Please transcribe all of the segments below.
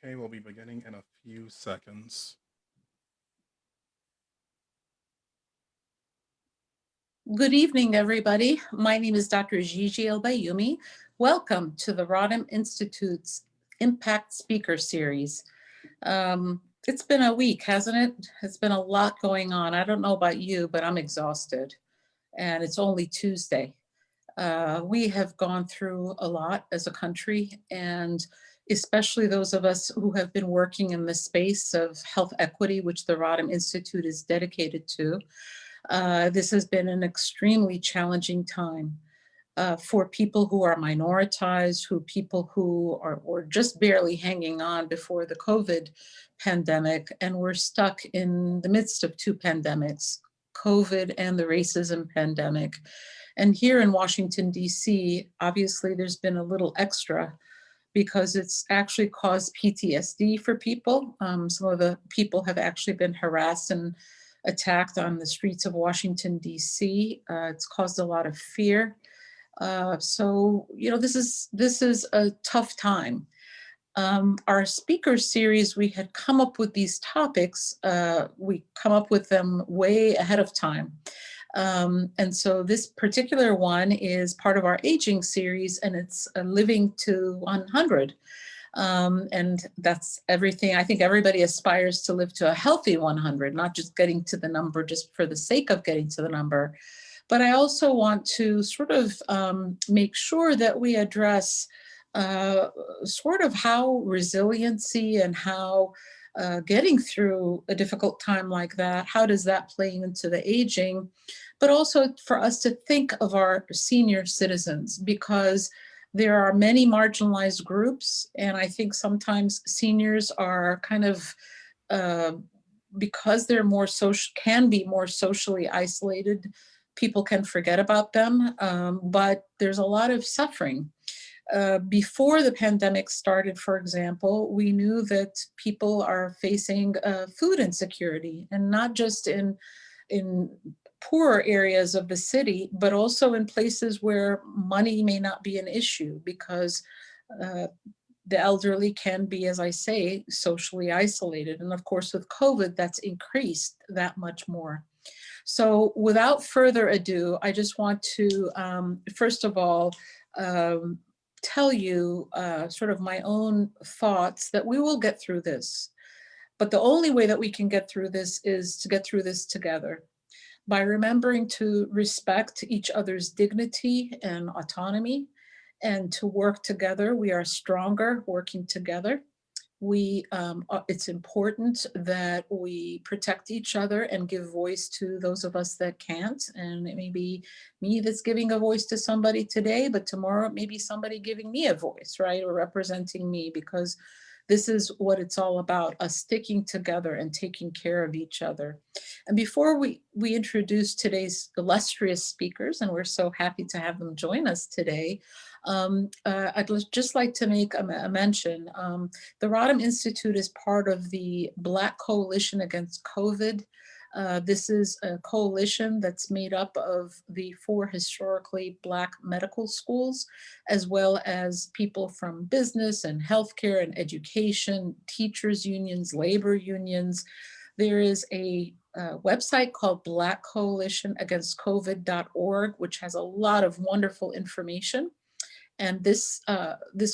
Okay, we'll be beginning in a few seconds. Good evening, everybody. My name is Dr. Gigi El-Bayoumi. Welcome to the Rodham Institute's Impact Speaker Series. It's been a week, hasn't it? It's been a lot going on. I don't know about you, but I'm exhausted. And it's only Tuesday. We have gone through a lot as a country, and especially those of us who have been working in the space of health equity, which the Rodham Institute is dedicated to. This has been an extremely challenging time for people who are minoritized, people who are just barely hanging on before the COVID pandemic, and we're stuck in the midst of two pandemics, COVID and the racism pandemic. And here in Washington, D.C., obviously there's been a little extra because it's actually caused PTSD for people. Some of the people have actually been harassed and attacked on the streets of Washington, D.C. It's caused a lot of fear. So, you know, this is a tough time. Our speaker series, we had come up with these topics. We come up with them way ahead of time. And so this particular one is part of our aging series, and it's living to 100. And that's everything. I think everybody aspires to live to a healthy 100, not just getting to the number just for the sake of getting to the number. But I also want to sort of make sure that we address sort of how resiliency and how getting through a difficult time like that, how does that play into the aging, but also for us to think of our senior citizens, because there are many marginalized groups, and I think sometimes seniors are kind of, because they're more social, can be more socially isolated, people can forget about them, but there's a lot of suffering. Before the pandemic started, for example, we knew that people are facing food insecurity, and not just in poorer areas of the city, but also in places where money may not be an issue, because the elderly can be, as I say, socially isolated. And of course, with COVID, that's increased that much more. So without further ado, I just want to, first of all, tell you sort of my own thoughts that we will get through this. But the only way that we can get through this is to get through this together, by remembering to respect each other's dignity and autonomy, and to work together. We are stronger working together. It's important that we protect each other and give voice to those of us that can't. And it may be me that's giving a voice to somebody today, but tomorrow it may be somebody giving me a voice, right? Or representing me, because this is what it's all about, us sticking together and taking care of each other. And before we introduce today's illustrious speakers, and we're so happy to have them join us today, I'd just like to make a mention. The Rodham Institute is part of the Black Coalition Against COVID. This is a coalition that's made up of the 4 historically Black medical schools, as well as people from business and healthcare and education, teachers unions, labor unions. There is a website called Black Coalition Against COVID.org, which has a lot of wonderful information. And this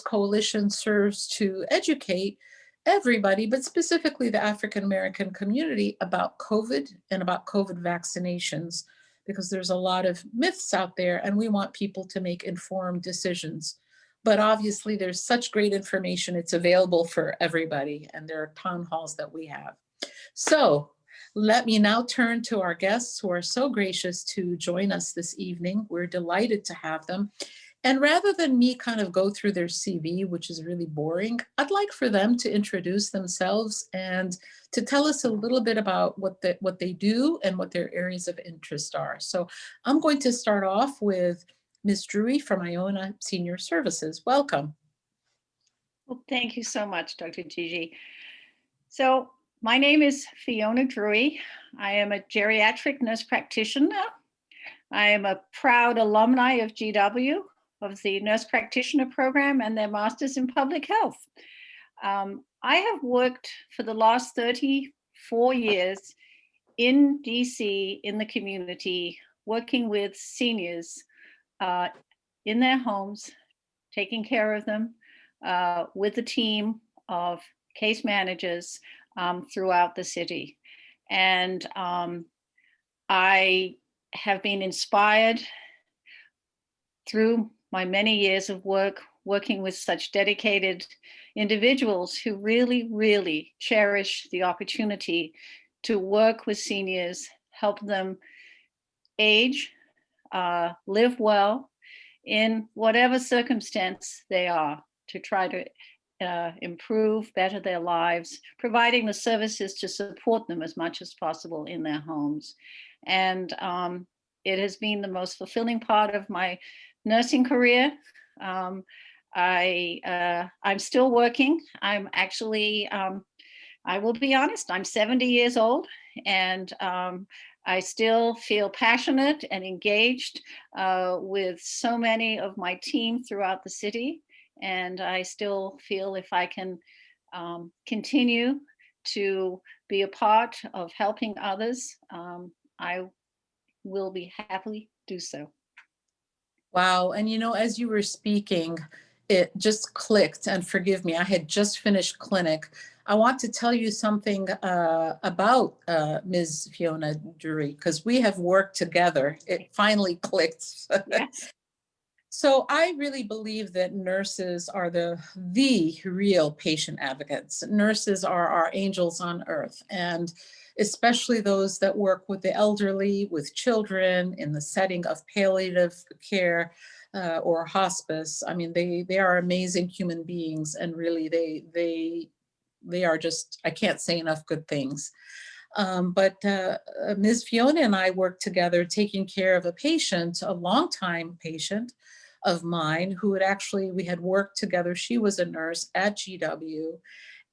coalition serves to educate everybody, but specifically the African-American community, about COVID and about COVID vaccinations, because there's a lot of myths out there and we want people to make informed decisions. But obviously there's such great information, it's available for everybody, and there are town halls that we have. So let me now turn to our guests who are so gracious to join us this evening. We're delighted to have them. And rather than me kind of go through their CV, which is really boring, I'd like for them to introduce themselves and to tell us a little bit about what they do and what their areas of interest are. So I'm going to start off with Ms. Drewey from Iona Senior Services. Welcome. Well, thank you so much, Dr. Gigi. So my name is Fiona Druy. I am a geriatric nurse practitioner. I am a proud alumni of GW, of the Nurse Practitioner Program and their Masters in Public Health. I have worked for the last 34 years in DC, in the community, working with seniors in their homes, taking care of them with a team of case managers throughout the city. And I have been inspired through my many years of working with such dedicated individuals who really, really cherish the opportunity to work with seniors, help them age, live well in whatever circumstance they are, to try to improve, better their lives, providing the services to support them as much as possible in their homes. And it has been the most fulfilling part of my nursing career. I'm still working. I'm actually, I will be honest, I'm 70 years old, and I still feel passionate and engaged with so many of my team throughout the city. And I still feel if I can continue to be a part of helping others, I will be happily do so. Wow. And you know, as you were speaking, it just clicked, and forgive me, I had just finished clinic. I want to tell you something about Ms. Fiona Druy, because we have worked together. It finally clicked. Yes. So I really believe that nurses are the real patient advocates. Nurses are our angels on earth, and especially those that work with the elderly, with children in the setting of palliative care or hospice. I mean, they are amazing human beings, and really they are just, I can't say enough good things. But Ms. Fiona and I worked together taking care of a patient, a longtime patient of mine who had actually, we had worked together. She was a nurse at GW,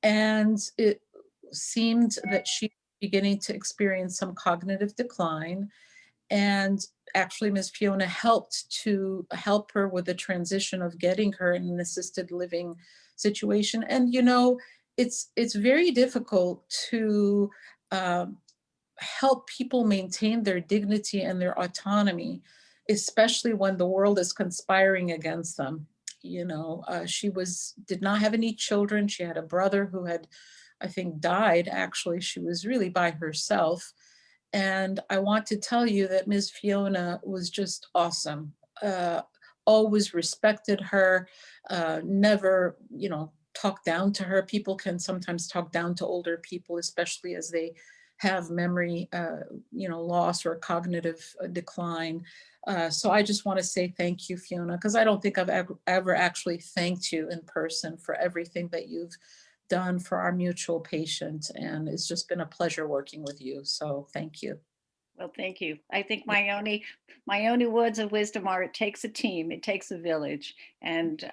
and it seemed that she was beginning to experience some cognitive decline. And actually, Ms. Fiona helped her with the transition of getting her in an assisted living situation. And you know, it's very difficult to help people maintain their dignity and their autonomy, especially when the world is conspiring against them. You know, she did not have any children. She had a brother who had, I think, died. Actually, she was really by herself. And I want to tell you that Ms. Fiona was just awesome. Always respected her, never, you know, talked down to her. People can sometimes talk down to older people, especially as they have memory, you know, loss or cognitive decline. So I just want to say thank you, Fiona, because I don't think I've ever actually thanked you in person for everything that you've done for our mutual patient. And it's just been a pleasure working with you. So thank you. Well, thank you. I think my only words of wisdom are: it takes a team, it takes a village, and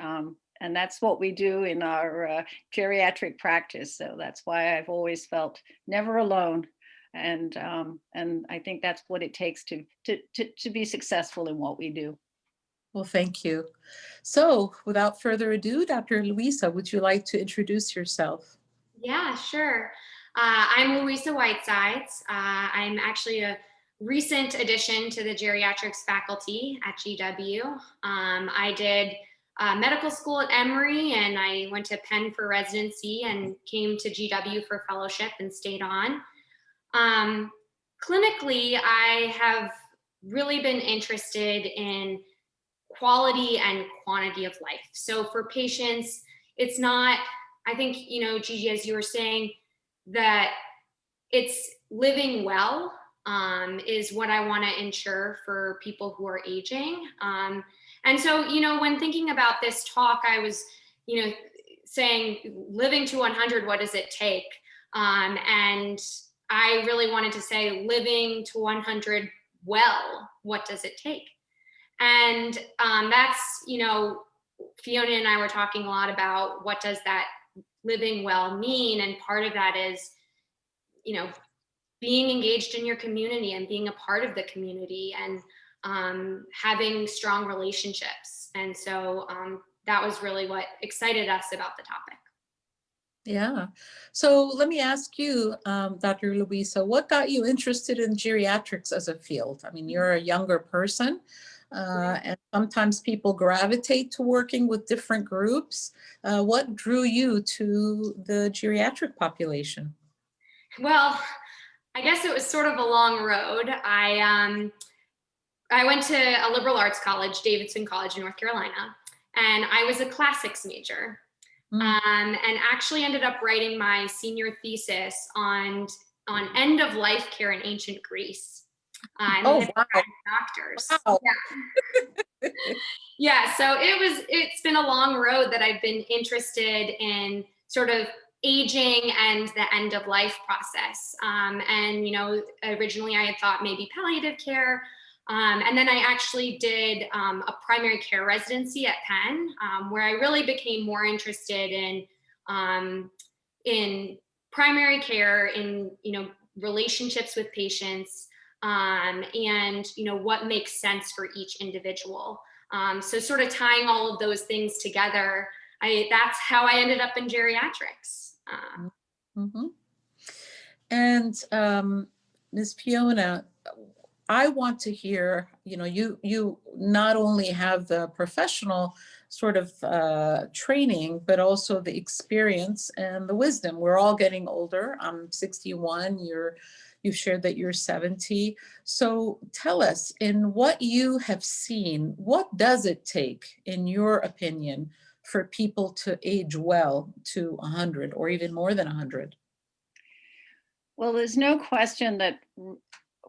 that's what we do in our geriatric practice. So that's why I've always felt never alone, and I think that's what it takes to be successful in what we do. Well, thank you. So without further ado, Dr. Louisa, would you like to introduce yourself? Yeah, sure. I'm Louisa Whitesides. I'm actually a recent addition to the geriatrics faculty at GW. I did medical school at Emory, and I went to Penn for residency and came to GW for fellowship and stayed on. Clinically, I have really been interested in quality and quantity of life. So for patients, it's not, I think, you know, Gigi, as you were saying, that it's living well is what I want to ensure for people who are aging. And so, you know, when thinking about this talk, I was, you know, saying living to 100, what does it take? And I really wanted to say living to 100 well, what does it take? And that's, you know, Fiona and I were talking a lot about what does that living well mean? And part of that is, you know, being engaged in your community and being a part of the community and having strong relationships. And so that was really what excited us about the topic. Yeah. So let me ask you, Dr. Louisa, what got you interested in geriatrics as a field? I mean, you're a younger person, and sometimes people gravitate to working with different groups. What drew you to the geriatric population? Well, I guess it was sort of a long road. I went to a liberal arts college, Davidson College in North Carolina, and I was a classics major. And actually ended up writing my senior thesis on end of life care in ancient Greece. And Oh, the wow. doctors. Wow. Yeah. Yeah. So it's been a long road that I've been interested in sort of aging and the end of life process. And, originally I had thought maybe palliative care. And then I actually did a primary care residency at Penn, where I really became more interested in primary care, in relationships with patients, and what makes sense for each individual. So sort of tying all of those things together, that's how I ended up in geriatrics. Mm-hmm. And Ms. Fiona, I want to hear, you not only have the professional sort of training, but also the experience and the wisdom. We're all getting older. I'm 61, you've shared that you're 70. So tell us, in what you have seen, what does it take, in your opinion, for people to age well to 100 or even more than 100? Well, there's no question that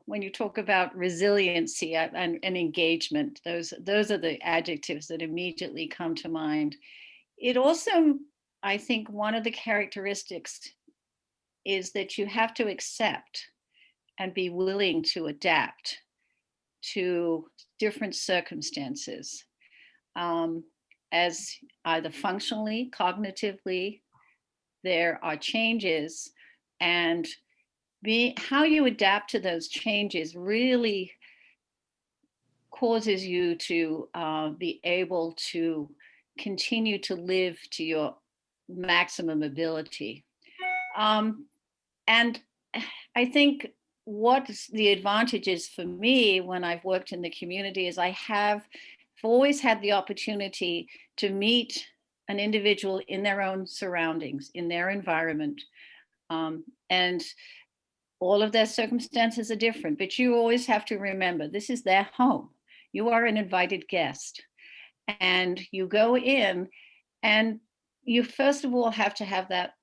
when you talk about resiliency and engagement, those are the adjectives that immediately come to mind. It also, I think, one of the characteristics is that you have to accept and be willing to adapt to different circumstances, as either functionally, cognitively, there are changes, and how you adapt to those changes really causes you to be able to continue to live to your maximum ability. And I think what the advantage is for me when I've worked in the community is I've always had the opportunity to meet an individual in their own surroundings, in their environment. And all of their circumstances are different, but you always have to remember this is their home. You are an invited guest, and you go in, and you first of all have to have that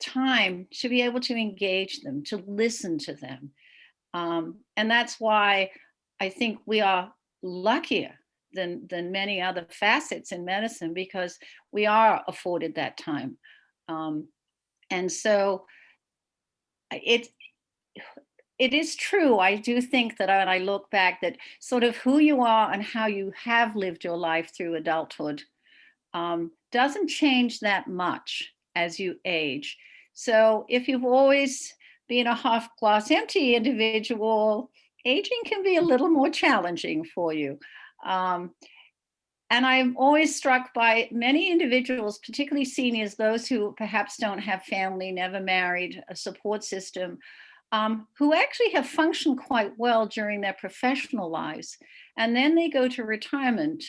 time to be able to engage them, to listen to them. And that's why I think we are luckier than many other facets in medicine, because we are afforded that time. And so it is true. I do think that when I look back, that sort of who you are and how you have lived your life through adulthood doesn't change that much as you age. So if you've always been a half glass empty individual, aging can be a little more challenging for you. And I'm always struck by many individuals, particularly seniors, those who perhaps don't have family, never married, a support system, who actually have functioned quite well during their professional lives. And then they go to retirement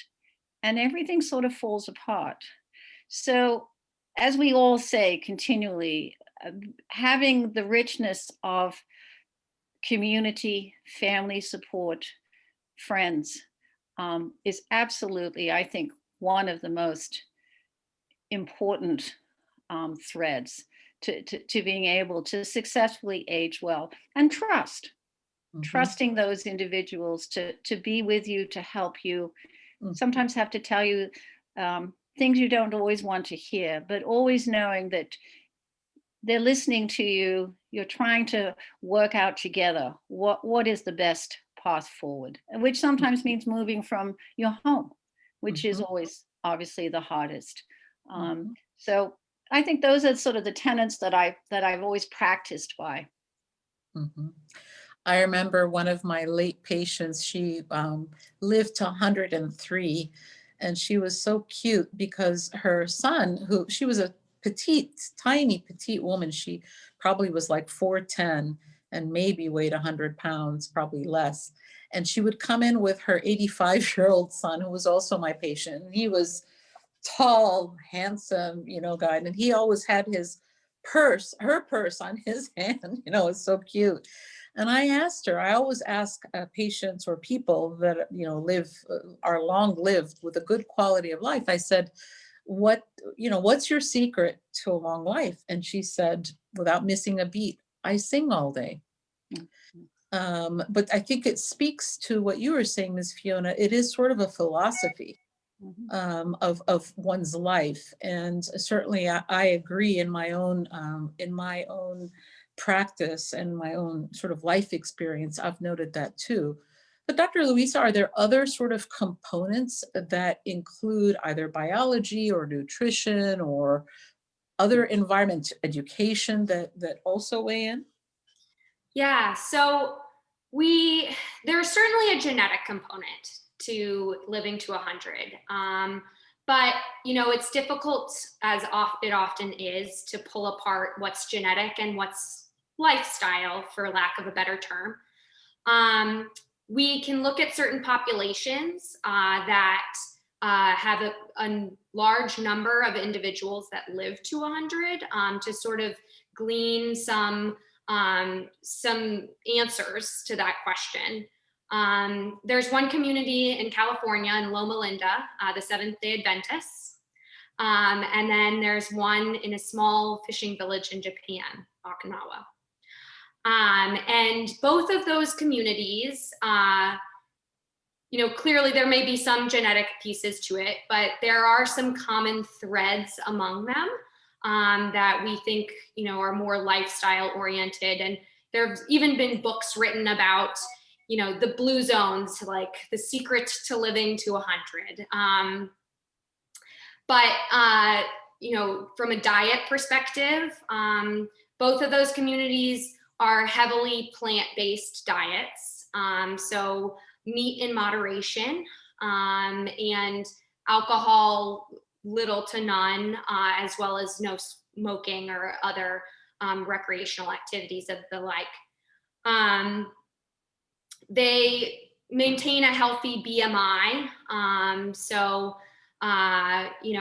and everything sort of falls apart. So, as we all say continually, having the richness of community, family support, friends, is absolutely, I think, one of the most important threads to being able to successfully age well, and trusting those individuals to be with you, to help you, sometimes have to tell you things you don't always want to hear, but always knowing that they're listening to you. You're trying to work out together what is the best path forward, which sometimes means moving from your home, which is always obviously the hardest. So I think those are sort of the tenets that I've always practiced by. I remember one of my late patients, she lived to 103, and she was so cute because her son, who she was a petite, tiny, petite woman. She probably was like 4'10" and maybe weighed 100 pounds, probably less. And she would come in with her 85-year-old son, who was also my patient. And he was tall, handsome, guy. And he always had her purse on his hand, it's so cute. And I asked her, I always ask patients or people that, are long lived with a good quality of life. I said, what's your secret to a long life? And she said, without missing a beat, I sing all day. But I think it speaks to what you were saying, Ms. Fiona. It is sort of a philosophy of one's life. And certainly I agree in my own practice and my own sort of life experience. I've noted that too. But Dr. Louisa, are there other sort of components that include either biology or nutrition or other environment education that also weigh in? Yeah, so there's certainly a genetic component to living to 100. But, it's difficult, as it often is, to pull apart what's genetic and what's lifestyle, for lack of a better term. We can look at certain populations that have a large number of individuals that live to 100 to sort of glean some answers to that question. There's one community in California, in Loma Linda, the Seventh-day Adventists. And then there's one in a small fishing village in Japan, Okinawa. And both of those communities, clearly there may be some genetic pieces to it, but there are some common threads among them that we think, are more lifestyle oriented. And there have even been books written about, the blue zones, like the secret to living to 100. But from a diet perspective, both of those communities are heavily plant-based diets. So meat in moderation, and alcohol little to none, as well as no smoking or other recreational activities of the like. They maintain a healthy BMI.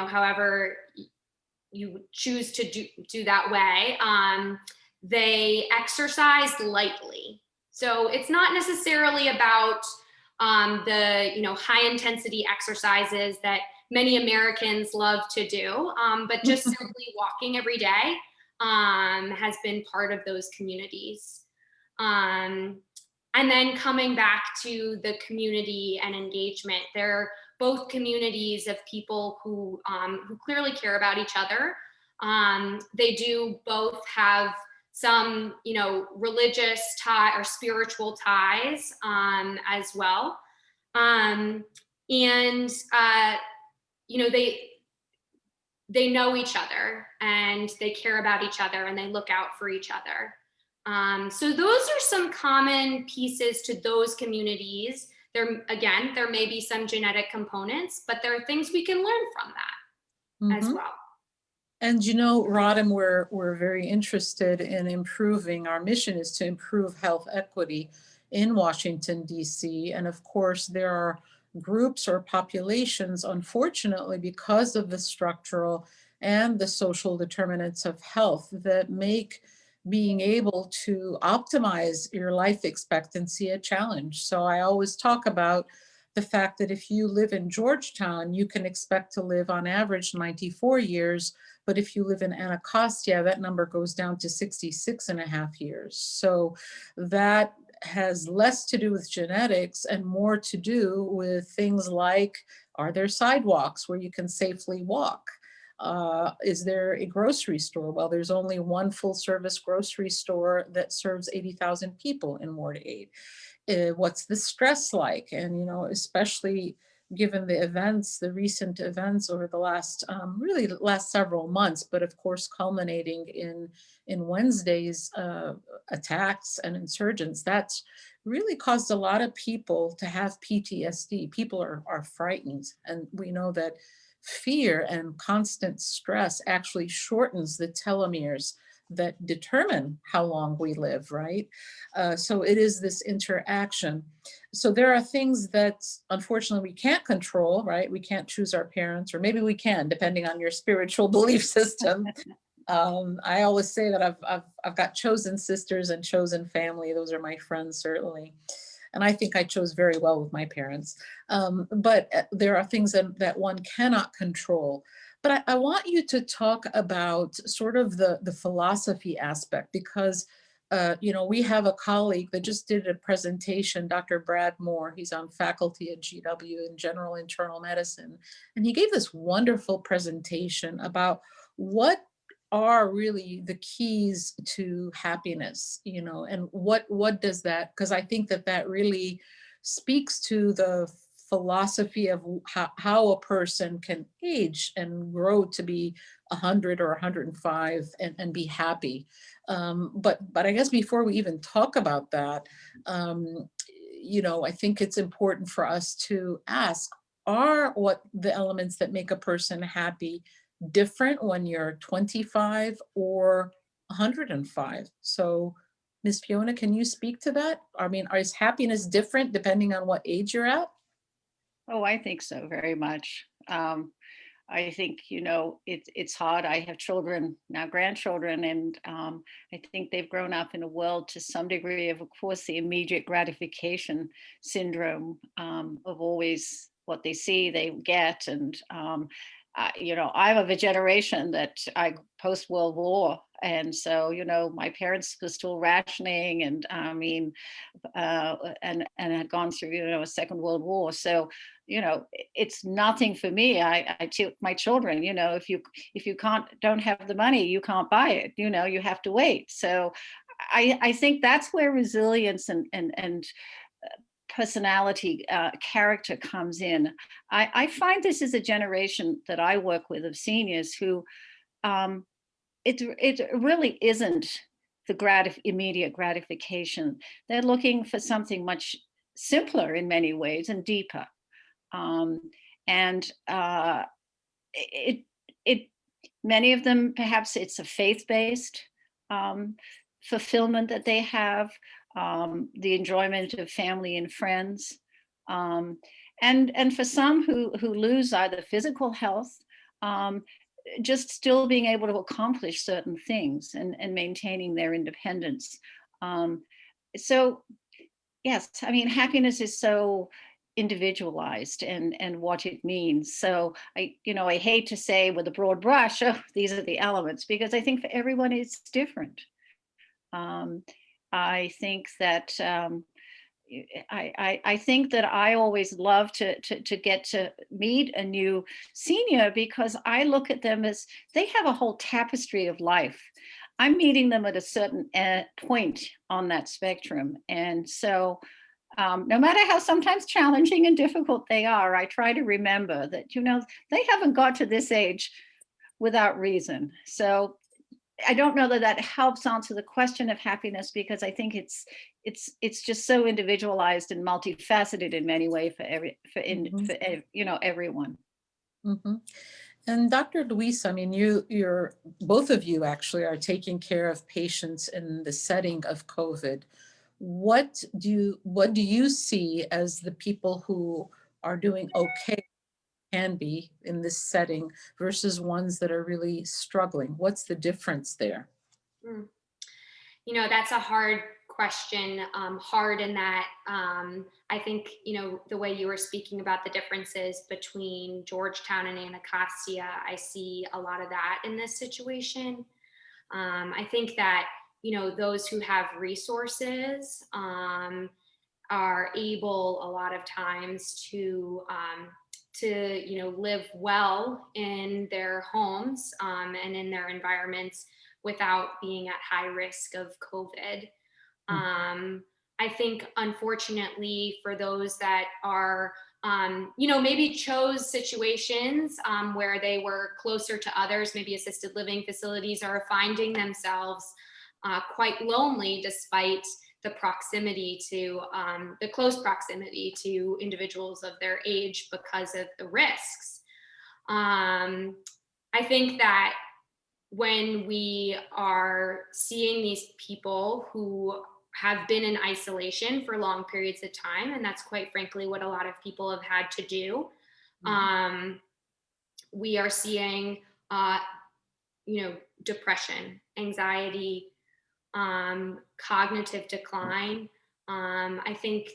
However you choose to do that way, they exercise lightly. So it's not necessarily about the high intensity exercises that many Americans love to do, but just simply walking every day has been part of those communities. And then coming back to the community and engagement, they're both communities of people who clearly care about each other. They do both have some, religious tie or spiritual ties as well. They know each other and they care about each other and they look out for each other. So those are some common pieces to those communities. There may be some genetic components, but there are things we can learn from that as well. And Rodham, we're very interested in improving. Our mission is to improve health equity in Washington, D.C. And of course, there are groups or populations, unfortunately, because of the structural and the social determinants of health that make being able to optimize your life expectancy a challenge. So I always talk about the fact that if you live in Georgetown, you can expect to live on average 94 years. But if you live in Anacostia, that number goes down to 66 and a half years. So that has less to do with genetics and more to do with things like, are there sidewalks where you can safely walk? Is there a grocery store? Well, there's only one full service grocery store that serves 80,000 people in Ward 8. What's the stress like? And, especially given the recent events over the last several months, but of course culminating in Wednesday's attacks and insurgents, that's really caused a lot of people to have PTSD. People are frightened. And we know that fear and constant stress actually shortens the telomeres that determine how long we live, right? So it is this interaction. So there are things that unfortunately we can't control, right? We can't choose our parents, or maybe we can, depending on your spiritual belief system. I always say that I've got chosen sisters and chosen family. Those are my friends, certainly. And I think I chose very well with my parents. But there are things that one cannot control. But I want you to talk about sort of the philosophy aspect, because we have a colleague that just did a presentation, Dr. Brad Moore. He's on faculty at GW in general internal medicine. And he gave this wonderful presentation about what are really the keys to happiness, and what does that, because I think that really speaks to the philosophy of how a person can age and grow to be 100 or 105 and be happy. But I guess before we even talk about that, I think it's important for us to ask, are what the elements that make a person happy different when you're 25 or 105? So, Ms. Fiona, can you speak to that? I mean, is happiness different depending on what age you're at? Oh, I think so, very much. I think, it's hard. I have children, now grandchildren, and I think they've grown up in a world to some degree of course, the immediate gratification syndrome, of always what they see, they get. And, I'm of a generation that I post-World War. And so, my parents were still rationing, and I mean, and had gone through, a Second World War. So, it's nothing for me. I tell my children, if you don't have the money, you can't buy it. You have to wait. So, I think that's where resilience and personality, character comes in. I find this is a generation that I work with of seniors who, it really isn't the immediate gratification. They're looking for something much simpler in many ways and deeper. And it many of them, perhaps it's a faith-based fulfillment that they have, the enjoyment of family and friends, and for some who lose either physical health, just still being able to accomplish certain things and maintaining their independence. So yes, I mean, happiness is so individualized and what it means. So I hate to say with a broad brush, oh, these are the elements, because I think for everyone it's different. I think that I think that I always love to get to meet a new senior, because I look at them as they have a whole tapestry of life. I'm meeting them at a certain point on that spectrum. And so no matter how sometimes challenging and difficult they are, I try to remember that, they haven't got to this age without reason. So I don't know that helps answer the question of happiness, because I think it's just so individualized and multifaceted in many ways for everyone. Mm-hmm. And Dr. Louisa, I mean, you're both of you actually are taking care of patients in the setting of COVID. What do you see as the people who are doing okay, can be in this setting, versus ones that are really struggling? What's the difference there? That's a hard question. Hard in that I think, the way you were speaking about the differences between Georgetown and Anacostia, I see a lot of that in this situation. I think that, those who have resources are able a lot of times to live well in their homes and in their environments without being at high risk of COVID. I think, unfortunately, for those that are, maybe chose situations where they were closer to others, maybe assisted living facilities, are finding themselves quite lonely despite the proximity to, the close proximity to individuals of their age because of the risks. I think that when we are seeing these people who have been in isolation for long periods of time, and that's quite frankly what a lot of people have had to do, we are seeing, depression, anxiety, cognitive decline. I think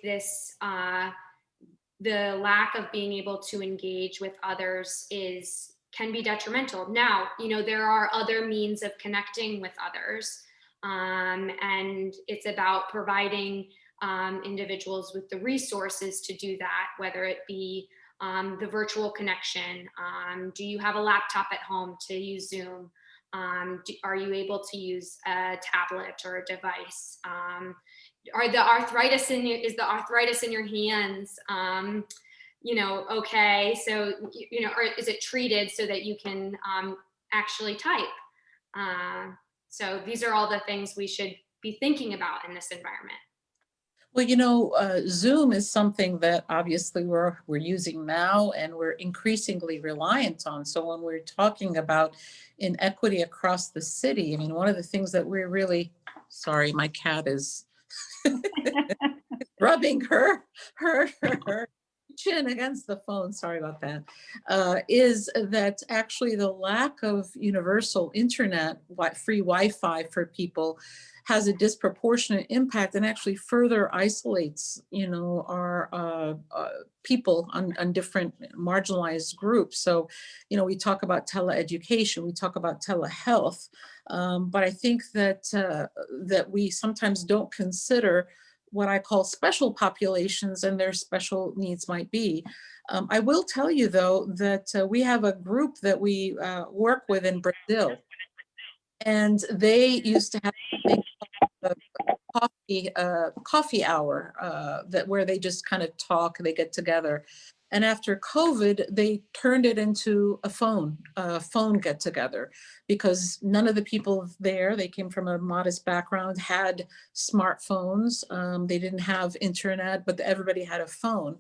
the lack of being able to engage with others can be detrimental. Now, there are other means of connecting with others, and it's about providing individuals with the resources to do that, whether it be the virtual connection. Do you have a laptop at home to use Zoom? Are you able to use a tablet or a device? Is the arthritis in your hands? Okay, so, or is it treated so that you can actually type? So these are all the things we should be thinking about in this environment. Well, Zoom is something that obviously we're using now and we're increasingly reliant on. So when we're talking about inequity across the city, I mean, one of the things that we're really, sorry, my cat is rubbing her chin against the phone, sorry about that, is that actually the lack of universal internet, free Wi-Fi for people has a disproportionate impact and actually further isolates, our people on different marginalized groups. So, we talk about teleeducation, we talk about telehealth, but I think that we sometimes don't consider what I call special populations and their special needs might be. I will tell you though that we have a group that we work with in Brazil, and they used to have something called coffee hour where they just kind of talk, they get together. And after COVID, they turned it into a phone get together, because none of the people there, they came from a modest background, had smartphones. They didn't have internet, but everybody had a phone.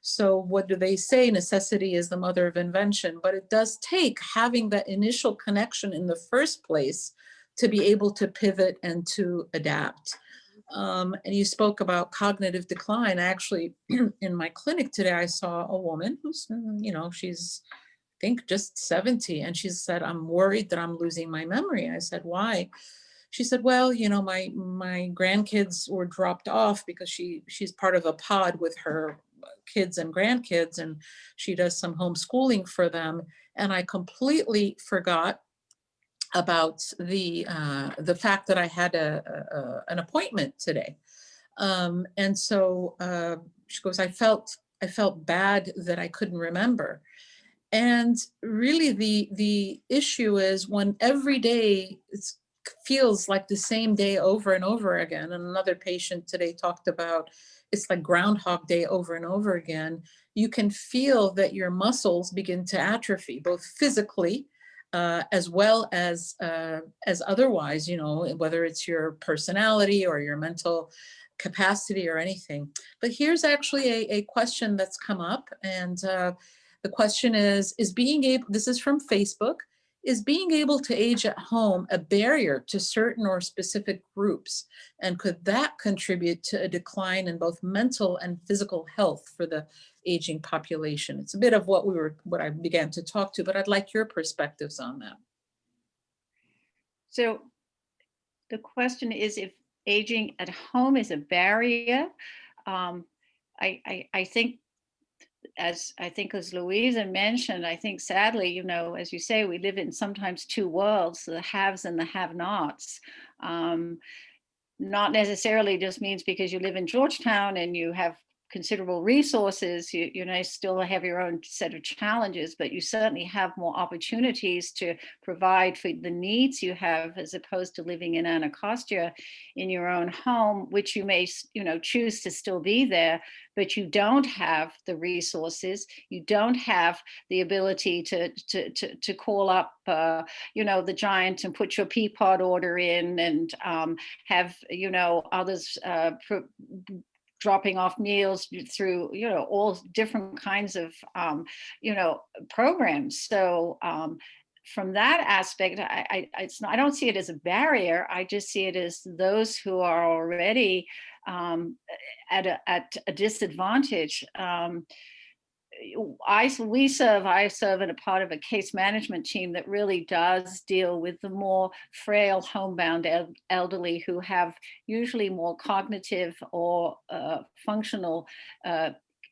So what do they say? Necessity is the mother of invention, but it does take having that initial connection in the first place to be able to pivot and to adapt. And you spoke about cognitive decline. Actually, in my clinic today, I saw a woman who's, she's, I think, just 70. And she said, I'm worried that I'm losing my memory. I said, why? She said, well, my grandkids were dropped off because she's part of a pod with her kids and grandkids, and she does some homeschooling for them. And I completely forgot about the fact that I had an appointment today. And so she goes, I felt bad that I couldn't remember. And really the issue is when every day it feels like the same day over and over again. And another patient today talked about it's like Groundhog Day over and over again. You can feel that your muscles begin to atrophy, both physically, as well as otherwise, whether it's your personality or your mental capacity or anything. But here's actually a question that's come up, and the question is being able, this is from Facebook, is being able to age at home a barrier to certain or specific groups? And could that contribute to a decline in both mental and physical health for the aging population? It's a bit of what I began to talk to, but I'd like your perspectives on that. So the question is if aging at home is a barrier. I think, as Louisa mentioned, I think sadly, as you say, we live in sometimes two worlds, the haves and the have-nots. Not necessarily just means because you live in Georgetown and you have considerable resources, you still have your own set of challenges, but you certainly have more opportunities to provide for the needs you have, as opposed to living in Anacostia in your own home, which you may, choose to still be there, but you don't have the resources, you don't have the ability to call up, the Giant and put your Peapod order in, and have, others dropping off meals through, all different kinds of, programs. So from that aspect, I don't see it as a barrier. I just see it as those who are already at a disadvantage. We serve in a part of a case management team that really does deal with the more frail homebound elderly who have usually more cognitive or functional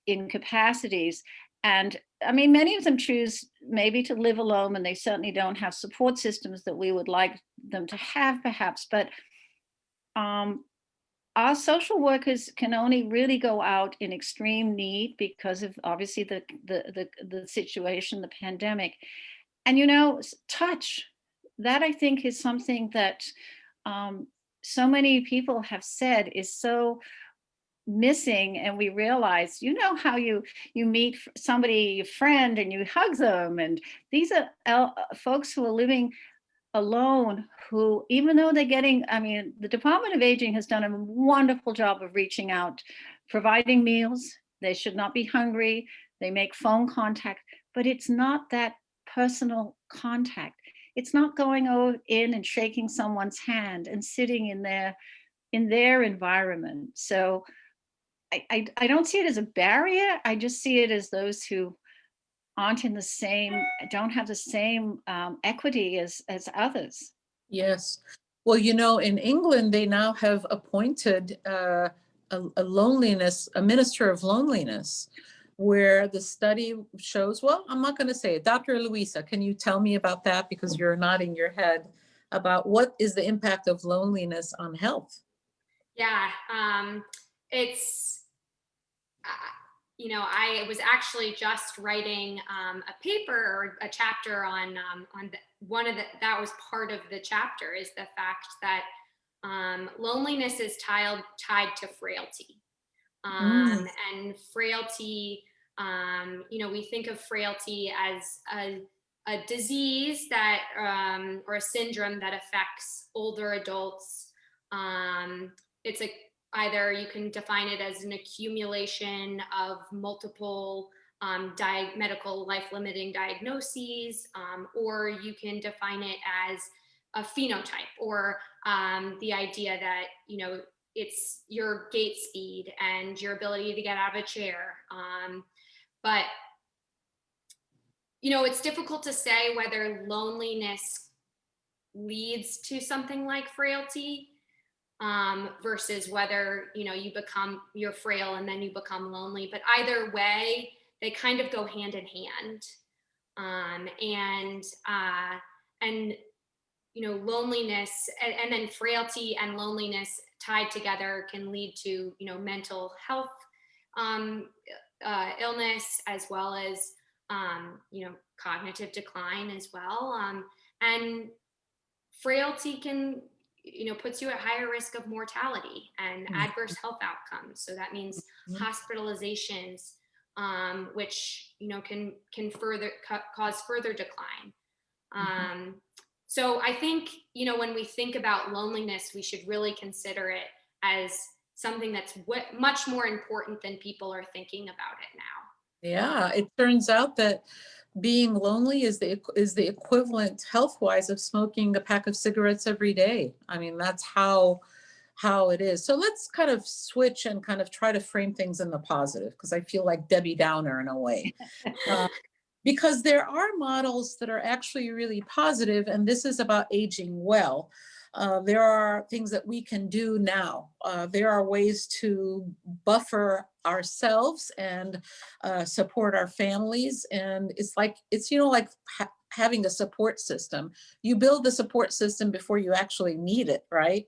incapacities. And I mean, many of them choose maybe to live alone, and they certainly don't have support systems that we would like them to have, perhaps. But our social workers can only really go out in extreme need because of obviously the situation, the pandemic. And touch, that I think is something that so many people have said is so missing. And we realize, how you meet somebody, a friend, and you hug them, and these are folks who are living alone, who, even though they're getting, the Department of Aging has done a wonderful job of reaching out, providing meals. They should not be hungry. They make phone contact, but it's not that personal contact. It's not going in and shaking someone's hand and sitting in their environment. So I don't see it as a barrier. I just see it as those who don't have the same equity as others. Yes. Well, in England, they now have appointed a minister of loneliness, where the study shows, well, I'm not going to say it. Dr. Louisa, can you tell me about that? Because you're nodding your head about what is the impact of loneliness on health? Yeah, it's, I was actually just writing a paper or a chapter on that was part of the chapter, is the fact that loneliness is tied to frailty. And frailty, we think of frailty as a disease that, or a syndrome that affects older adults. It's either you can define it as an accumulation of multiple medical life-limiting diagnoses, or you can define it as a phenotype, or the idea that, it's your gait speed and your ability to get out of a chair. But, it's difficult to say whether loneliness leads to something like frailty, versus whether, you're frail and then you become lonely. But either way, they kind of go hand in hand. Loneliness and then frailty and loneliness tied together can lead to, mental health illness, as well as, cognitive decline as well. And frailty can, puts you at higher risk of mortality and adverse health outcomes. So that means hospitalizations, which, can further cause further decline. So I think, when we think about loneliness, we should really consider it as something that's much more important than people are thinking about it now. Yeah, it turns out that being lonely is the equivalent health-wise of smoking a pack of cigarettes every day. I mean, that's how it is. So let's kind of switch and kind of try to frame things in the positive, because I feel like Debbie Downer in a way. Because there are models that are actually really positive, and this is about aging well. There are things that we can do now. There are ways to buffer ourselves and support our families. And it's like having a support system. You build the support system before you actually need it, right?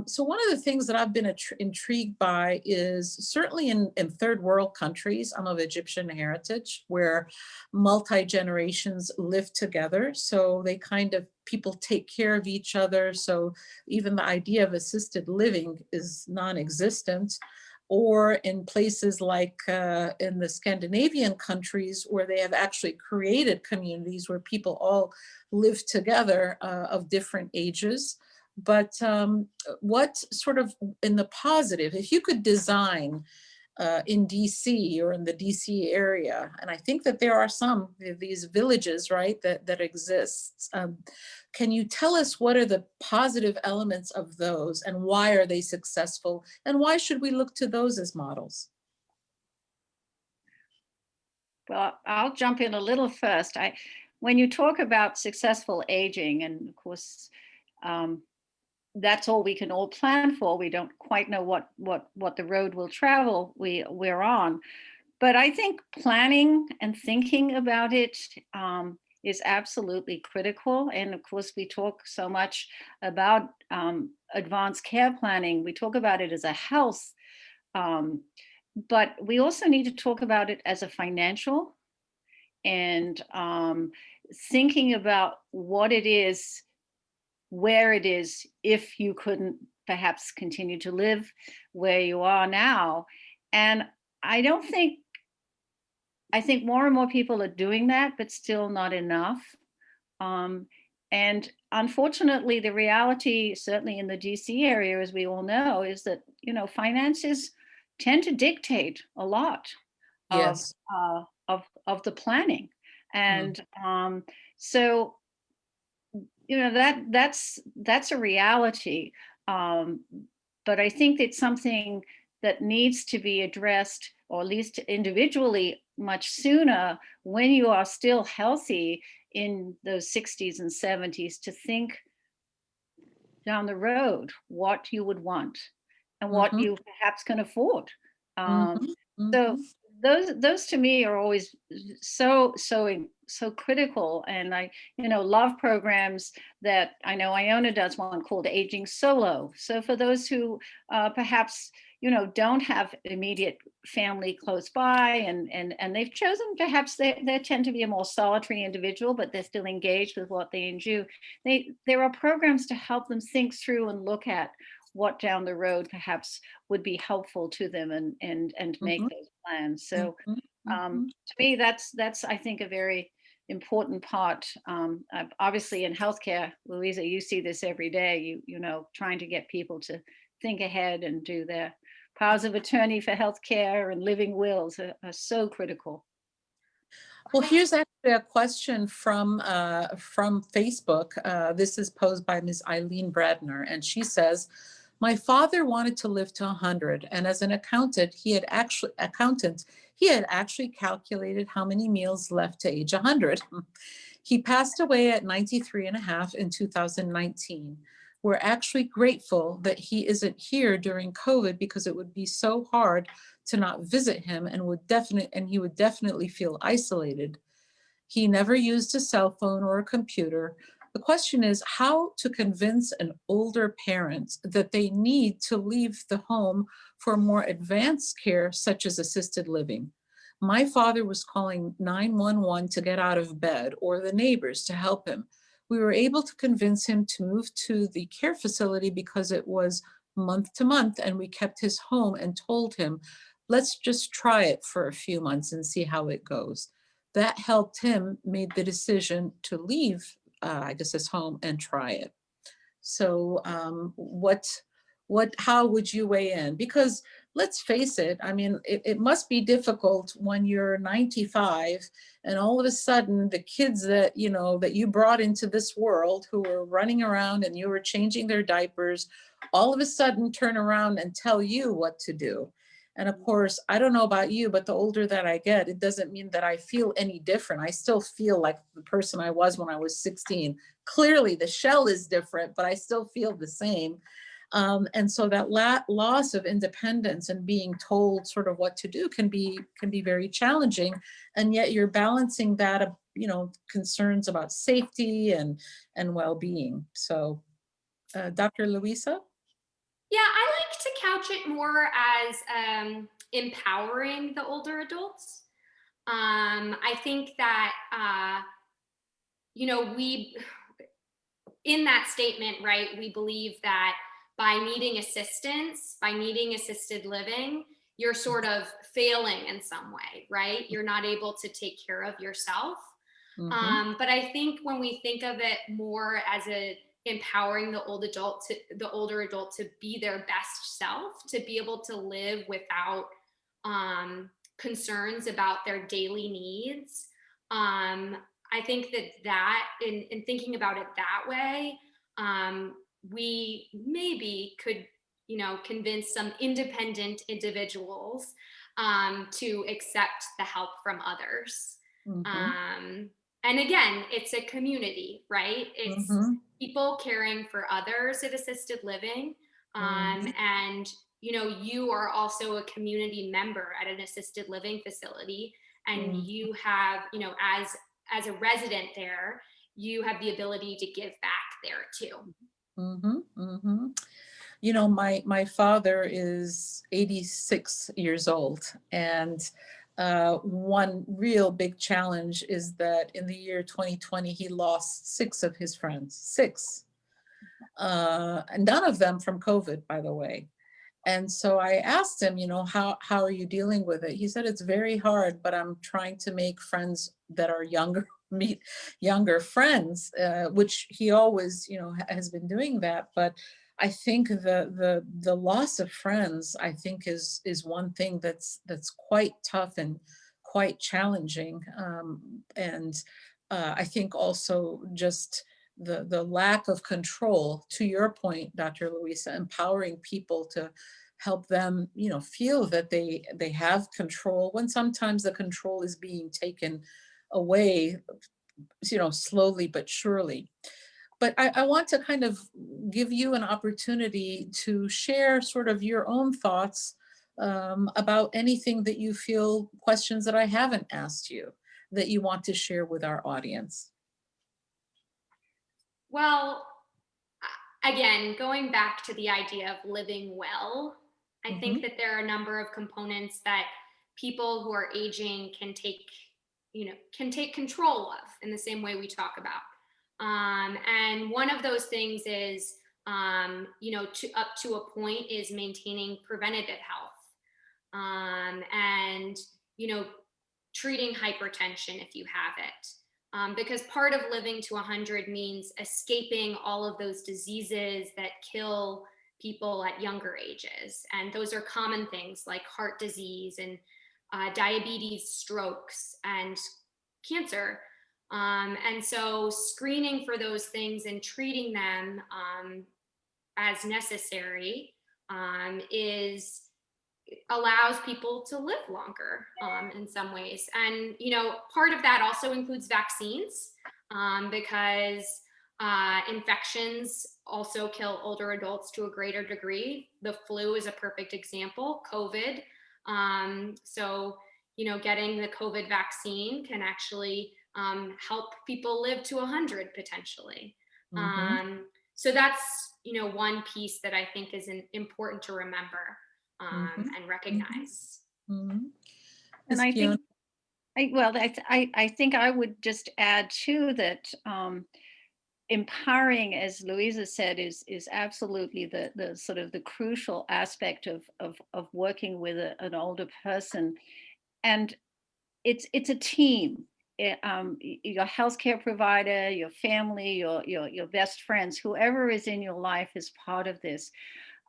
So one of the things that I've been intrigued by is certainly in third world countries. I'm of Egyptian heritage, where multi-generations live together. So they people take care of each other. So even the idea of assisted living is non-existent. Or in places like in the Scandinavian countries, where they have actually created communities where people all live together of different ages. But what sort of in the positive, if you could design in DC or in the DC area, and I think that there are some of these villages, right, that exists. Can you tell us what are the positive elements of those and why are they successful and why should we look to those as models? Well, I'll jump in a little first. When you talk about successful aging, and of course, that's all we can all plan for. We don't quite know what the road will travel we're on, but I think planning and thinking about it is absolutely critical. And of course, we talk so much about advanced care planning. We talk about it as a health. But we also need to talk about it as a financial and thinking about what it is, where it is, if you couldn't perhaps continue to live where you are now. And I think more and more people are doing that, but still not enough. And unfortunately, the reality, certainly in the DC area, as we all know, is that, finances tend to dictate a lot of Yes. of the planning, and so that's a reality. But I think it's something that needs to be addressed, or at least individually, much sooner when you are still healthy in those 60s and 70s, to think down the road what you would want and what you perhaps can afford. So those to me are always so critical. And I love programs that I know Iona does one called Aging Solo. So for those who perhaps don't have immediate family close by, and they've chosen, perhaps they tend to be a more solitary individual, but they're still engaged with what they do. There are programs to help them think through and look at what down the road perhaps would be helpful to them, and make those plans. So to me, that's I think a very important part. Obviously in healthcare, Louisa, you see this every day, trying to get people to think ahead and do their powers of attorney for healthcare and living wills are so critical. Well, here's actually a question from Facebook. This is posed by Ms. Eileen Bradner, and she says, my father wanted to live to 100, and as an accountant, he had actually calculated how many meals left to age 100. He passed away at 93 and a half in 2019. We're actually grateful that he isn't here during COVID, because it would be so hard to not visit him, and he would definitely feel isolated. He never used a cell phone or a computer. The question is how to convince an older parent that they need to leave the home for more advanced care, such as assisted living. My father was calling 911 to get out of bed, or the neighbors to help him. We were able to convince him to move to the care facility because it was month to month, and we kept his home and told him, let's just try it for a few months and see how it goes. That helped him made the decision to leave, his home and try it. So how would you weigh in? Because let's face it, I mean, it must be difficult when you're 95 and all of a sudden the kids that you brought into this world, who were running around and you were changing their diapers, all of a sudden turn around and tell you what to do. And of course, I don't know about you, but the older that I get, it doesn't mean that I feel any different. I still feel like the person I was when I was 16. Clearly the shell is different, but I still feel the same. And so that loss of independence and being told sort of what to do can be very challenging. And yet you're balancing that, concerns about safety and well-being. So Dr. Louisa? Yeah, I like to couch it more as empowering the older adults. I think that, we, in that statement, right, we believe that by needing assistance, by needing assisted living, you're sort of failing in some way, right? You're not able to take care of yourself. But I think when we think of it more as a empowering the older adult to be their best self, to be able to live without concerns about their daily needs. I think that in thinking about it that way, we maybe could, convince some independent individuals to accept the help from others. And again, it's a community, right? It's people caring for others at assisted living. And, you are also a community member at an assisted living facility. And you have, as a resident there, you have the ability to give back there too. My father is 86 years old, and one real big challenge is that in the year 2020, he lost 6 of his friends, 6. And none of them from COVID, by the way. And so I asked him, how are you dealing with it? He said, it's very hard, but I'm trying to make friends that are younger, meet younger friends, which he always, has been doing that. But I think the loss of friends, I think is one thing that's quite tough and quite challenging. And I think also just the lack of control, to your point, Dr. Louisa, empowering people to help them, feel that they have control when sometimes the control is being taken away, slowly but surely. But I want to kind of give you an opportunity to share sort of your own thoughts about anything that you feel, questions that I haven't asked you, that you want to share with our audience. Well, again, going back to the idea of living well, I think that there are a number of components that people who are aging can take control of in the same way we talk about. And one of those things is, up to a point is maintaining preventative health, and, treating hypertension if you have it. Because part of living to 100 means escaping all of those diseases that kill people at younger ages. And those are common things like heart disease and diabetes, strokes, and cancer. And so screening for those things and treating them as necessary allows people to live longer in some ways. And, part of that also includes vaccines because infections also kill older adults to a greater degree. The flu is a perfect example, COVID. So, getting the COVID vaccine can actually help people live to 100 potentially. So that's, one piece that I think is important to remember and recognize. And I think, I think I would just add too that empowering, as Louisa said, is absolutely the sort of the crucial aspect of working with an older person. And it's a team. Your healthcare provider, your family, your best friends, whoever is in your life is part of this.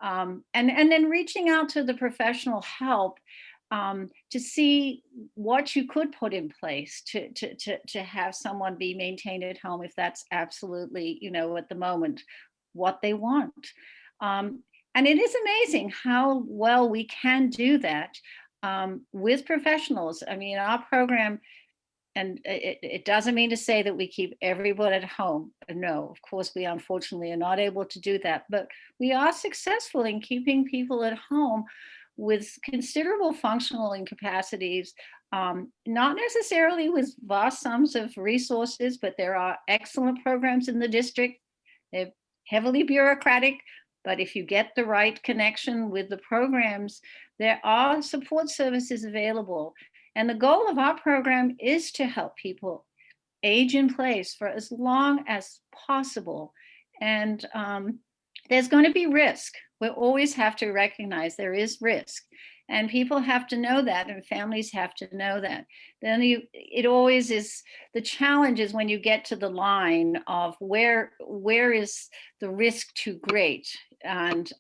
And then reaching out to the professional help to see what you could put in place to have someone be maintained at home if that's absolutely, at the moment, what they want. And it is amazing how well we can do that with professionals. I mean, our program, and it doesn't mean to say that we keep everyone at home. No, of course, we unfortunately are not able to do that, but we are successful in keeping people at home with considerable functional incapacities, not necessarily with vast sums of resources, but there are excellent programs in the district. They're heavily bureaucratic, but if you get the right connection with the programs, there are support services available. And the goal of our program is to help people age in place for as long as possible. And there's going to be risk. We always have to recognize there is risk. And people have to know that, and families have to know that. Then it always is, the challenge is when you get to the line of where is the risk too great? And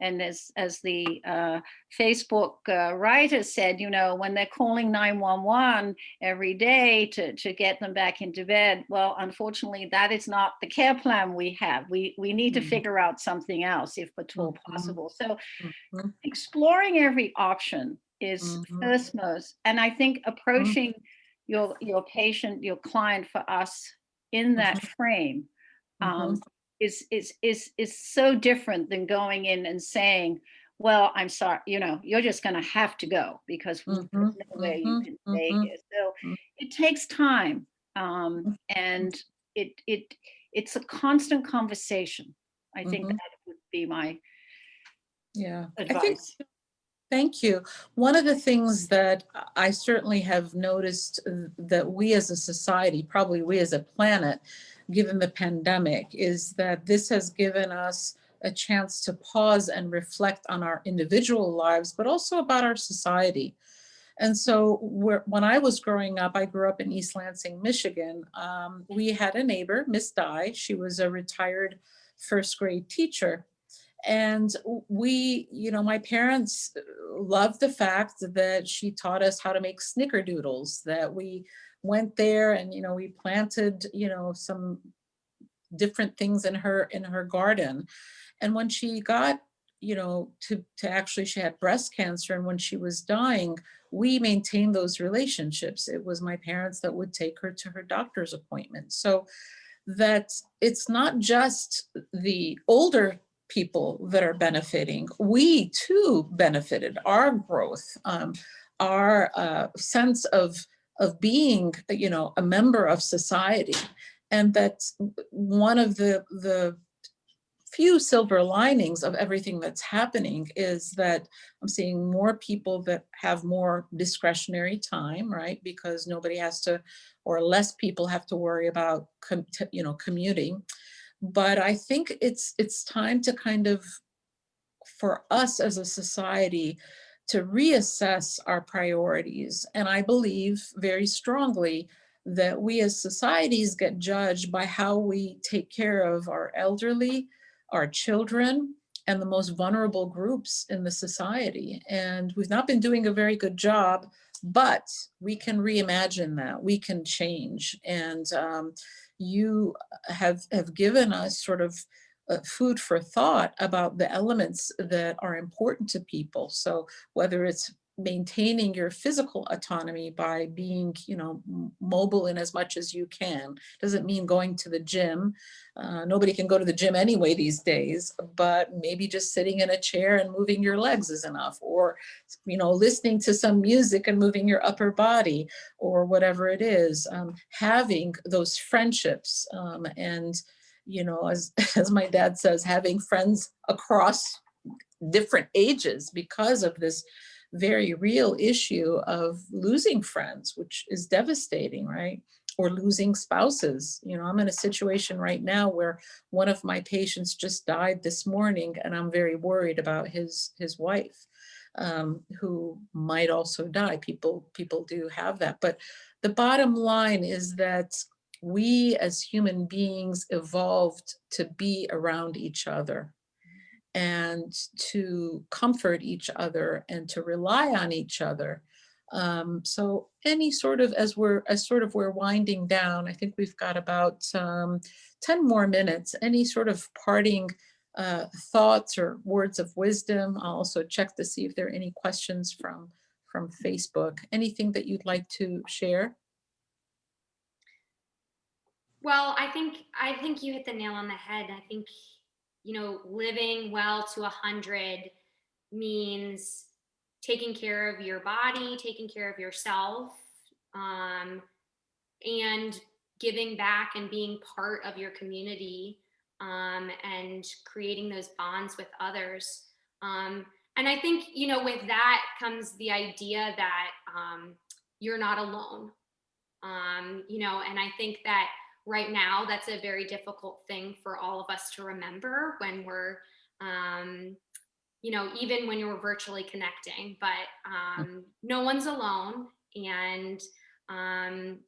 as the Facebook writer said, you know, when they're calling 911 every day to get them back into bed, well, unfortunately, that is not the care plan we have. We need to figure out something else if at all possible. So exploring every option is first most, and I think approaching your patient, your client, for us in that frame is so different than going in and saying, well, I'm sorry, you know, you're just going to have to go because there's no way you can stay here. So it takes time, and it's a constant conversation. I think that would be my advice. Thank you. One of the things that I certainly have noticed that we as a society, probably we as a planet, given the pandemic, is that this has given us a chance to pause and reflect on our individual lives, but also about our society. And so when I was growing up, I grew up in East Lansing, Michigan. We had a neighbor, Miss Dye. She was a retired first grade teacher. And we, you know, my parents loved the fact that she taught us how to make snickerdoodles, that we went there and, you know, we planted, you know, some different things in her garden. And when she got, you know, to actually, she had breast cancer, and when she was dying, we maintained those relationships. It was my parents that would take her to her doctor's appointment. So that it's not just the older people that are benefiting. We too benefited. Our growth, our sense of being, you know, a member of society. And that's one of the few silver linings of everything that's happening, is that I'm seeing more people that have more discretionary time, right? Because nobody has to, or less people have to worry about, you know, commuting. But I think it's time to kind of, for us as a society, to reassess our priorities. And I believe very strongly that we as societies get judged by how we take care of our elderly, our children, and the most vulnerable groups in the society. And we've not been doing a very good job, but we can reimagine that. We can change. And you have given us sort of food for thought about the elements that are important to people. So whether it's maintaining your physical autonomy by being, you know, mobile in as much as you can, doesn't mean going to the gym. Nobody can go to the gym anyway these days, but maybe just sitting in a chair and moving your legs is enough, or, you know, listening to some music and moving your upper body, or whatever it is. Having those friendships, and, you know, as my dad says, having friends across different ages, because of this very real issue of losing friends, which is devastating, right? Or losing spouses. You know, I'm in a situation right now where one of my patients just died this morning, and I'm very worried about his wife, who might also die. People do have that. But the bottom line is that we as human beings evolved to be around each other, and to comfort each other, and to rely on each other. So any sort of, as we're winding down, I think we've got about 10 more minutes. Any sort of parting thoughts or words of wisdom? I'll also check to see if there are any questions from Facebook. Anything that you'd like to share? Well, I think you hit the nail on the head. I think, you know, living well to 100 means taking care of your body, taking care of yourself, and giving back and being part of your community, and creating those bonds with others. And I think, you know, with that comes the idea that you're not alone. You know, and I think that right now that's a very difficult thing for all of us to remember when we're you know, even when you're virtually connecting, but no one's alone. And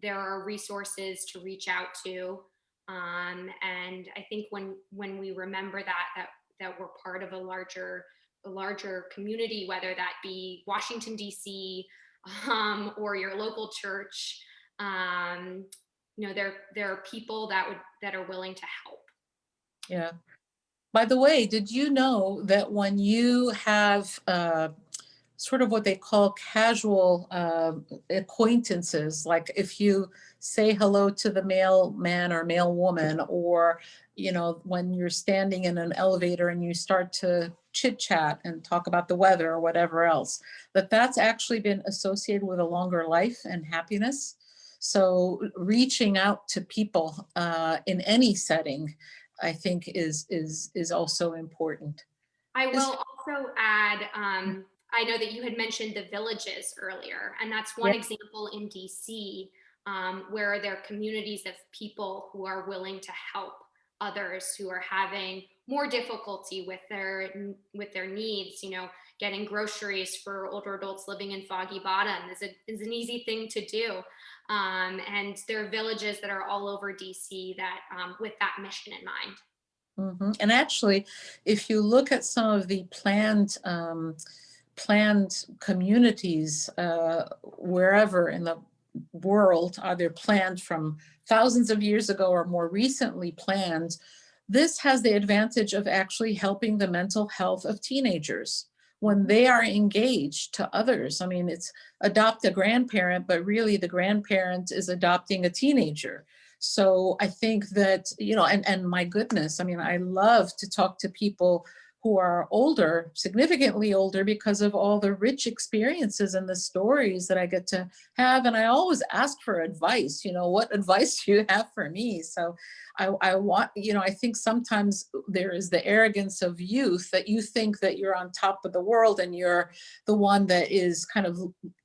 there are resources to reach out to. And I think when we remember that we're part of a larger community, whether that be Washington, D.C., or your local church, you know, there are people that are willing to help. Yeah. By the way, did you know that when you have sort of what they call casual acquaintances, like if you say hello to the mailman or mailwoman, or, you know, when you're standing in an elevator and you start to chit chat and talk about the weather or whatever else, that's actually been associated with a longer life and happiness. So reaching out to people in any setting, I think is also important. I will also add, I know that you had mentioned the villages earlier, and that's one example in DC, where there are communities of people who are willing to help others who are having more difficulty with their needs. You know, getting groceries for older adults living in Foggy Bottom is an easy thing to do. And there are villages that are all over DC that with that mission in mind. Mm-hmm. And actually, if you look at some of the planned communities wherever in the world, either planned from thousands of years ago or more recently planned, this has the advantage of actually helping the mental health of teenagers when they are engaged to others. I mean, it's adopt a grandparent, but really the grandparent is adopting a teenager. So I think that, you know, and my goodness, I mean, I love to talk to people who are older, significantly older, because of all the rich experiences and the stories that I get to have. And I always ask for advice, you know, what advice do you have for me? So I want, you know, I think sometimes there is the arrogance of youth that you think that you're on top of the world and you're the one that is kind of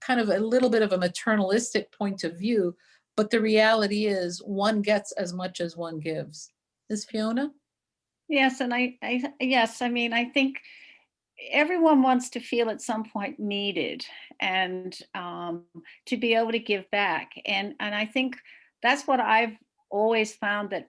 a little bit of a maternalistic point of view. But the reality is one gets as much as one gives. Is Fiona? Yes, and yes, I mean, I think everyone wants to feel at some point needed, and to be able to give back. And I think that's what I've always found, that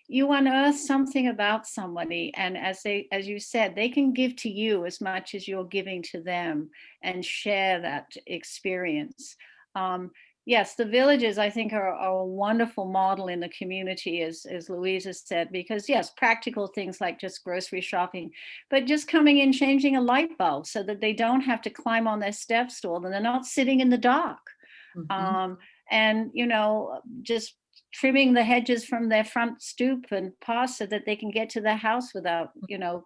you unearth something about somebody, and as you said, they can give to you as much as you're giving to them and share that experience. Yes, the villages, I think, are a wonderful model in the community, as Louisa said, because yes, practical things like just grocery shopping, but just coming in, changing a light bulb so that they don't have to climb on their step stool and they're not sitting in the dark. Mm-hmm. And, you know, just trimming the hedges from their front stoop and pass so that they can get to their house without, you know,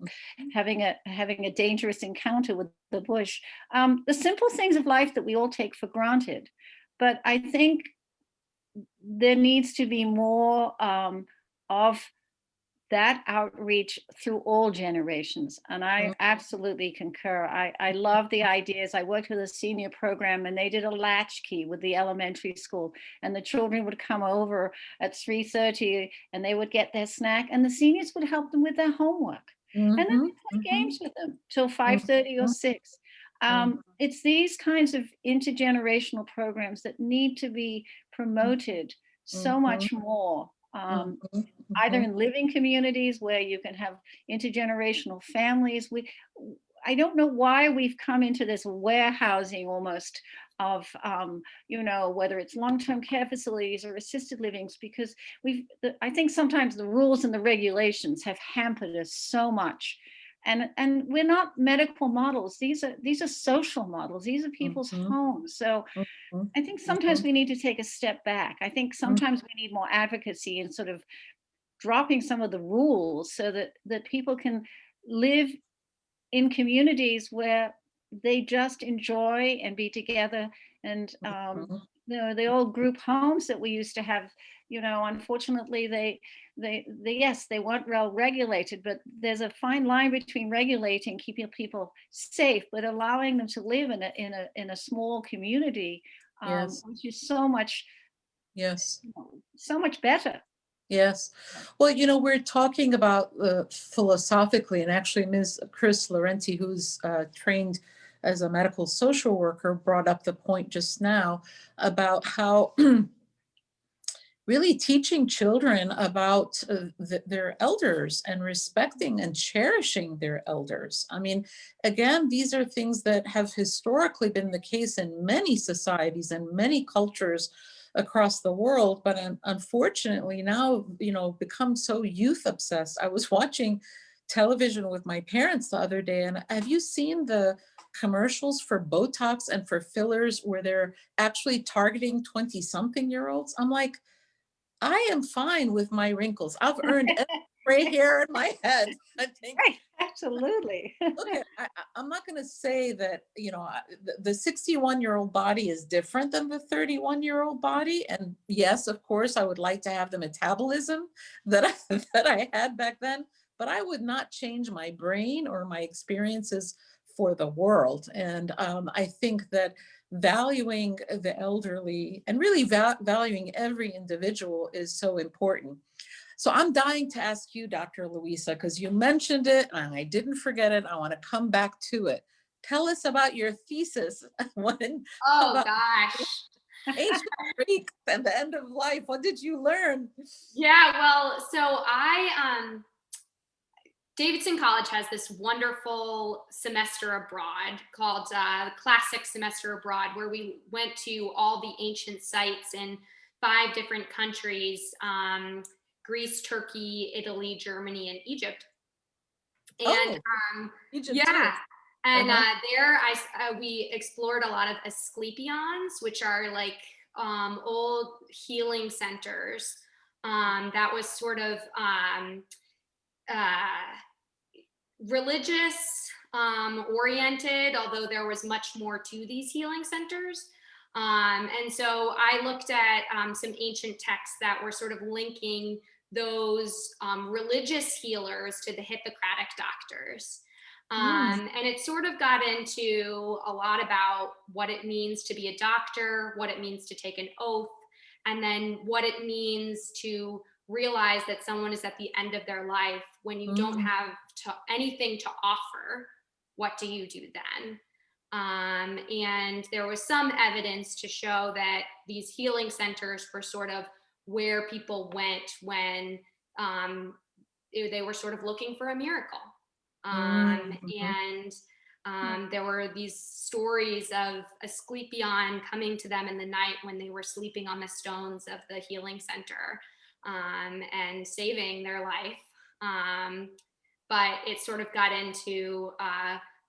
having a dangerous encounter with the bush. The simple things of life that we all take for granted. But I think there needs to be more of that outreach through all generations. And I absolutely concur. I love the ideas. I worked with a senior program and they did a latchkey with the elementary school, and the children would come over at 3:30 and they would get their snack, and the seniors would help them with their homework. And then they play games with them till 5:30 or 6. It's these kinds of intergenerational programs that need to be promoted so much more, either in living communities where you can have intergenerational families. I don't know why we've come into this warehousing almost of, you know, whether it's long-term care facilities or assisted livings, because I think sometimes the rules and the regulations have hampered us so much. And we're not medical models. These are social models. These are people's homes. So I think sometimes we need to take a step back. I think sometimes we need more advocacy and sort of dropping some of the rules so that people can live in communities where they just enjoy and be together. And you know, the old group homes that we used to have, you know, unfortunately they weren't well regulated, but there's a fine line between regulating, keeping people safe, but allowing them to live in a small community, Yes. which is so much, Yes. so much better. Yes. Well, we're talking about philosophically, and actually Ms. Chris Laurenti, who's trained as a medical social worker, brought up the point just now about how really teaching children about their elders and respecting and cherishing their elders. I mean, again, these are things that have historically been the case in many societies and many cultures across the world, but unfortunately now, become so youth obsessed. I was watching television with my parents the other day, and have you seen the commercials for Botox and for fillers where they're actually targeting 20-something-year-olds? I'm like, I am fine with my wrinkles. I've earned every gray hair in my head. I think, Right, absolutely. look at, I'm not going to say that, the 61-year-old body is different than the 31-year-old body. And yes, of course, I would like to have the metabolism that that I had back then, but I would not change my brain or my experiences for the world. And I think that valuing the elderly and really valuing every individual is so important. So I'm dying to ask you, Dr. Louisa, because you mentioned it and I didn't forget it. I want to come back to it. Tell us about your thesis Oh about gosh. ancient Greeks and the end of life. What did you learn? Yeah, well, so Davidson College has this wonderful semester abroad called Classic Semester Abroad, where we went to all the ancient sites in 5 different countries, Greece, Turkey, Italy, Germany, and Egypt. And Egypt too. yeah, and Uh-huh. there we explored a lot of Asclepions, which are like old healing centers. That was sort of uh, religious oriented, although there was much more to these healing centers. And so I looked at some ancient texts that were sort of linking those religious healers to the Hippocratic doctors. And it sort of got into a lot about what it means to be a doctor, what it means to take an oath, and then what it means to realize that someone is at the end of their life when you don't have anything to offer. What do you do then? And there was some evidence to show that these healing centers were sort of where people went when they were sort of looking for a miracle. And there were these stories of Asclepion coming to them in the night when they were sleeping on the stones of the healing center and saving their life. But it sort of got into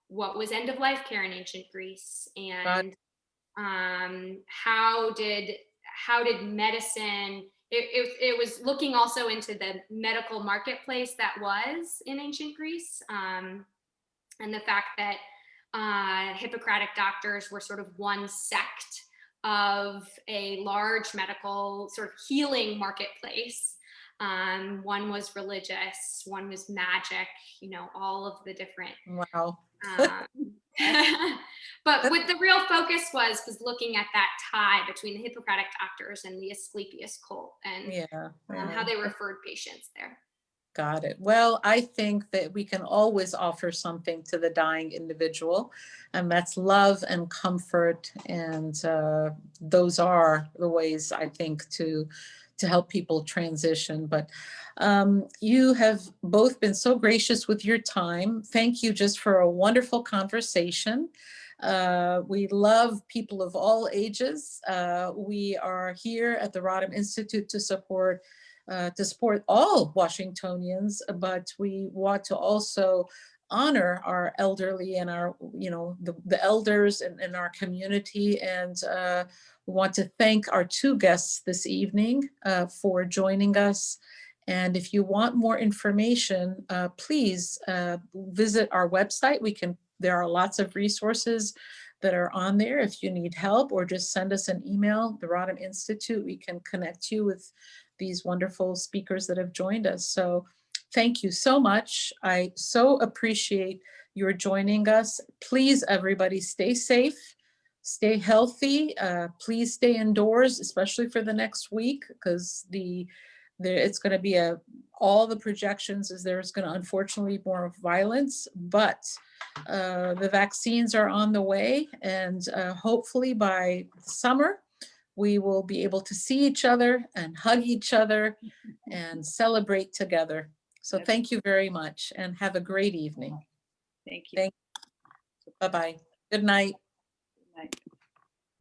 what was end of life care in ancient Greece, and how did medicine, it was looking also into the medical marketplace that was in ancient Greece, and the fact that Hippocratic doctors were sort of one sect of a large medical sort of healing marketplace. One was religious, one was magic, all of the different. Wow. But what the real focus was looking at that tie between the Hippocratic doctors and the Asclepius cult, and how they referred patients there. Got it. Well, I think that we can always offer something to the dying individual, and that's love and comfort. And those are the ways, I think, to help people transition. But you have both been so gracious with your time. Thank you just for a wonderful conversation. We love people of all ages. We are here at the Rodham Institute to support all Washingtonians, but we want to also honor our elderly and our, the elders in our community. And we want to thank our 2 guests this evening for joining us. And if you want more information, please visit our website. There are lots of resources that are on there if you need help, or just send us an email, the Rodham Institute. We can connect you with these wonderful speakers that have joined us. So thank you so much. I so appreciate your joining us. Please, everybody, stay safe, stay healthy. Please stay indoors, especially for the next week, because the It's going to be all the projections is there's going to unfortunately be more violence, but the vaccines are on the way, and hopefully by summer, we will be able to see each other and hug each other and celebrate together. So Yes. thank you very much and have a great evening. Thank you. Thank Bye-bye. Good night. Good night.